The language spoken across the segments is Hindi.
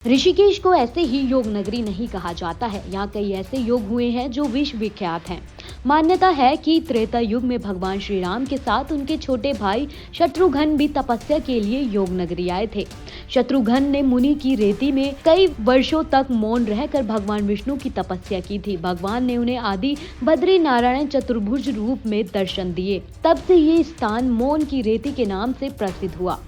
ऋषिकेश को ऐसे ही योग नगरी नहीं कहा जाता है। यहाँ कई ऐसे योग हुए हैं जो विश्व विख्यात हैं। मान्यता है कि त्रेता युग में भगवान श्री राम के साथ उनके छोटे भाई शत्रुघ्न भी तपस्या के लिए योग नगरी आए थे। शत्रुघ्न ने मुनि की रेती में कई वर्षों तक मौन रहकर भगवान विष्णु की तपस्या की थी। भगवान ने उन्हें आदि बद्री नारायण चतुर्भुज रूप में दर्शन दिए। तब से ये स्थान मौन की रेती के नाम से प्रसिद्ध हुआ।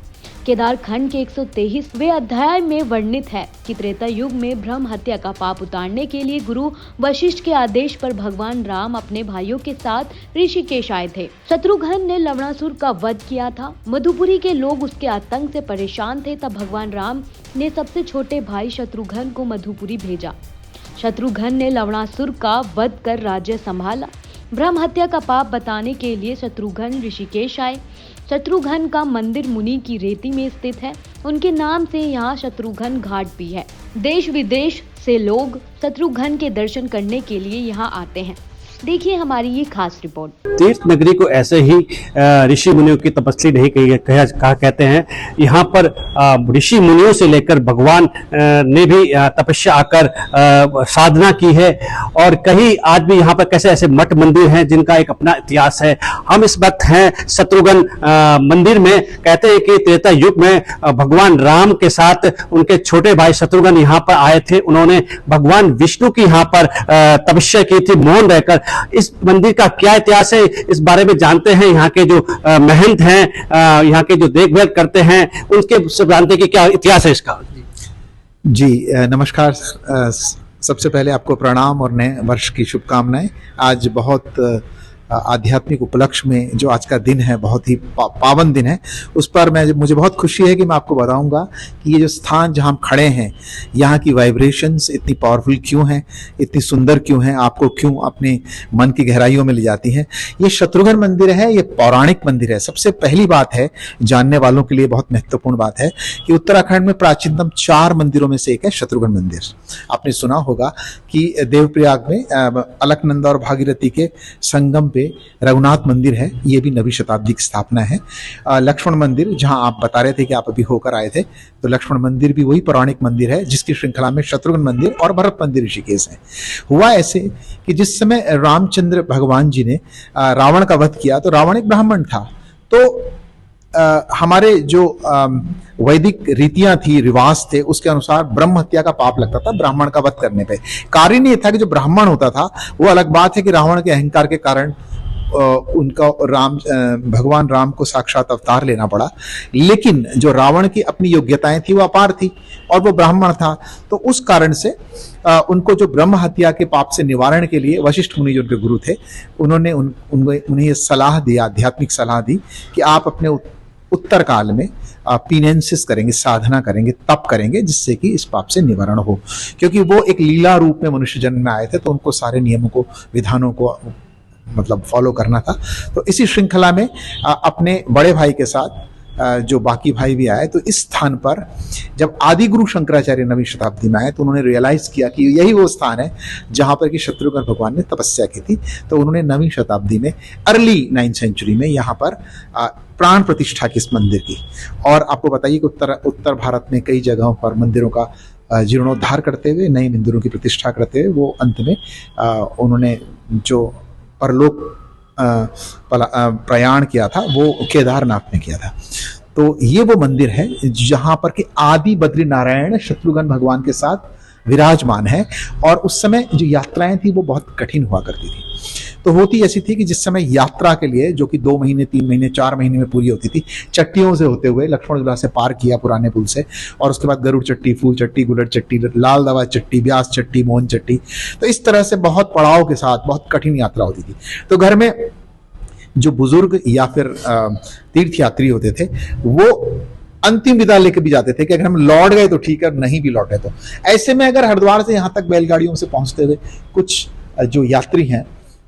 केदार खंड के 123वें अध्याय में वर्णित है कि त्रेता युग में ब्रह्म हत्या का पाप उतारने के लिए गुरु वशिष्ठ के आदेश पर भगवान राम अपने भाइयों के साथ ऋषिकेश आए थे। शत्रुघ्न ने लवणासुर का वध किया था। मधुपुरी के लोग उसके आतंक से परेशान थे। तब भगवान राम ने सबसे छोटे भाई शत्रुघ्न को मधुपुरी भेजा। शत्रुघ्न ने लवणासुर का वध कर राज्य संभाला। ब्रह्म हत्या का पाप बताने के लिए शत्रुघ्न ऋषिकेश आए। शत्रुघ्न का मंदिर मुनि की रेती में स्थित है। उनके नाम से यहाँ शत्रुघ्न घाट भी है। देश विदेश से लोग शत्रुघ्न के दर्शन करने के लिए यहाँ आते हैं। देखिए हमारी ये खास रिपोर्ट। तीर्थ नगरी को ऐसे ही ऋषि मुनियों की तपस्या नहीं कहा कहते हैं। यहाँ पर ऋषि मुनियों से लेकर भगवान ने भी तपस्या आकर साधना की है। और कहीं आज भी यहाँ पर कैसे ऐसे मठ मंदिर हैं जिनका एक अपना इतिहास है। हम इस वक्त हैं शत्रुघ्न मंदिर में। कहते हैं कि त्रेता युग में भगवान राम के साथ उनके छोटे भाई शत्रुघ्न यहाँ पर आए थे। उन्होंने भगवान विष्णु की यहाँ पर तपस्या की थी मौन रहकर। इस मंदिर का क्या इतिहास है, इस बारे में जानते हैं। यहाँ के जो महंत हैं, यहाँ के जो देखभाल करते हैं, उनके सब जानते हैं कि क्या इतिहास है इसका। जी नमस्कार। सबसे पहले आपको प्रणाम और नए वर्ष की शुभकामनाएं। आज बहुत आध्यात्मिक उपलक्ष्य में जो आज का दिन है, बहुत ही पावन दिन है। उस पर मुझे बहुत खुशी है कि मैं आपको बताऊंगा कि ये जो स्थान जहां हम खड़े हैं, यहाँ की वाइब्रेशंस इतनी पावरफुल क्यों हैं, इतनी सुंदर क्यों हैं, आपको क्यों अपने मन की गहराइयों में ले जाती हैं। ये शत्रुघ्न मंदिर है, ये पौराणिक मंदिर है। सबसे पहली बात है, जानने वालों के लिए बहुत महत्वपूर्ण बात है कि उत्तराखंड में प्राचीनतम 4 मंदिरों में से एक है शत्रुघ्न मंदिर। आपने सुना होगा कि देवप्रयाग में अलकनंदा और भागीरथी के संगम पे रघुनाथ मंदिर है। ये भी 9वीं शताब्दी की स्थापना है। लक्ष्मण मंदिर, जहां आप बता रहे थे कि आप अभी होकर आए थे, तो लक्ष्मण मंदिर भी वही पौराणिक मंदिर है जिसकी श्रृंखला में शत्रुघ्न मंदिर और भरत मंदिर ऋषिकेश है। हुआ ऐसे कि जिस समय रामचंद्र भगवान जी ने रावण का वध किया, तो रावण एक ब्राह्मण था। तो हमारे जो वैदिक रीतियां थी, रिवाज थे, उसके अनुसार ब्रह्म हत्या का पाप लगता था ब्राह्मण का वध करने पे। कारण ये था कि जो ब्राह्मण होता था, वो अलग बात है कि रावण के अहंकार के कारण उनका भगवान राम को साक्षात अवतार लेना पड़ा। लेकिन जो रावण की अपनी योग्यताएं थी वो अपार थी और वो ब्राह्मण था। तो उस कारण से उनको जो ब्रह्म हत्या के पाप से निवारण के लिए वशिष्ठ मुनि जो उनके गुरु थे, उन्होंने उन्हें ये सलाह दी, आध्यात्मिक सलाह दी कि आप अपने उत्तर काल में पीनेंसिस करेंगे, साधना करेंगे, तप करेंगे, जिससे कि इस पाप से निवारण हो। क्योंकि वो एक लीला रूप में मनुष्य जन्म में आए थे, तो उनको सारे नियमों को, विधानों को मतलब फॉलो करना था। तो इसी श्रृंखला में अपने बड़े भाई के साथ जो बाकी भाई भी आए, तो इस स्थान पर जब आदि गुरु शंकराचार्य 9वीं शताब्दी में आए, तो उन्होंने रियलाइज किया कि यही वो स्थान है जहां पर कि शत्रुघ्न भगवान ने तपस्या की थी। तो उन्होंने 9वीं शताब्दी में, अर्ली 9th सेंचुरी में यहाँ पर प्राण प्रतिष्ठा की इस मंदिर की। और आपको बताइए कि उत्तर भारत में कई जगहों पर मंदिरों का जीर्णोद्धार करते हुए, नए मंदिरों की प्रतिष्ठा करते हुए, वो अंत में उन्होंने जो परलोक प्रयाण किया था, वो केदारनाथ में किया था। तो ये वो मंदिर है जहां पर कि आदि बद्री नारायण शत्रुघ्न भगवान के साथ विराजमान है। और उस समय जो यात्राएं थी वो बहुत कठिन हुआ करती थी। तो होती ऐसी थी कि जिस समय यात्रा के लिए, जो कि 2 महीने, 3 महीने, 4 महीने में पूरी होती थी, चट्टियों से होते हुए लक्ष्मण झूला से पार किया पुराने पुल से, और उसके बाद गरुड़ चट्टी, फूल चट्टी, गुलड़ चट्टी, लाल दवा चट्टी, ब्यास चट्टी, मोहन चट्टी। तो इस तरह से बहुत पड़ाव के साथ बहुत कठिन यात्रा होती थी। तो घर में जो बुजुर्ग या फिर तीर्थ यात्री होते थे, वो अंतिम विदा लेकर भी जाते थे कि अगर हम लौट गए तो ठीक है, नहीं भी लौटे तो। ऐसे में अगर हरिद्वार से यहाँ तक बैलगाड़ियों से पहुंचते हुए कुछ जो यात्री हैं,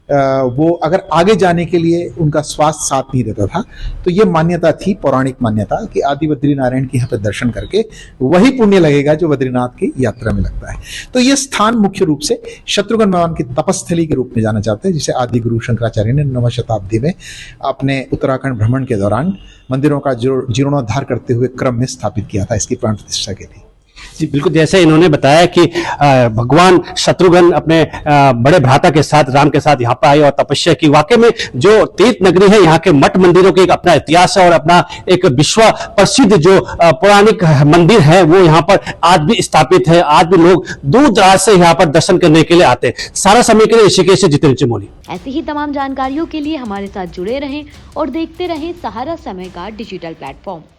वो अगर आगे जाने के लिए उनका स्वास्थ्य साथ नहीं देता था, तो ये मान्यता थी, पौराणिक मान्यता, कि आदि बद्री नारायण के यहाँ पे दर्शन करके वही पुण्य लगेगा जो बद्रीनाथ की यात्रा में लगता है। तो ये स्थान मुख्य रूप से शत्रुघ्न भगवान की तपस्थली के रूप में जाना जाता है, जिसे आदि गुरु शंकराचार्य ने 9वीं शताब्दी में अपने उत्तराखंड भ्रमण के दौरान मंदिरों का जीर्णोद्धार करते हुए क्रम में स्थापित किया था इसकी प्राण प्रतिष्ठा के लिए। जी बिल्कुल, जैसे इन्होंने बताया कि भगवान शत्रुघ्न अपने बड़े भ्राता के साथ राम के साथ यहाँ पर आए और तपस्या की। वाकई में जो तीर्थ नगरी है, यहाँ के मठ मंदिरों के एक अपना इतिहास है और अपना एक विश्व प्रसिद्ध जो पौराणिक मंदिर है वो यहाँ पर आज भी स्थापित है। आज भी लोग दूर दराज से यहाँ पर दर्शन करने के लिए आते हैं। सारा समय के लिए ऋषिकेश से जितेंद्र चमोली। ऐसी ही तमाम जानकारियों के लिए हमारे साथ जुड़े रहें और देखते रहें सहारा समय का डिजिटल प्लेटफॉर्म।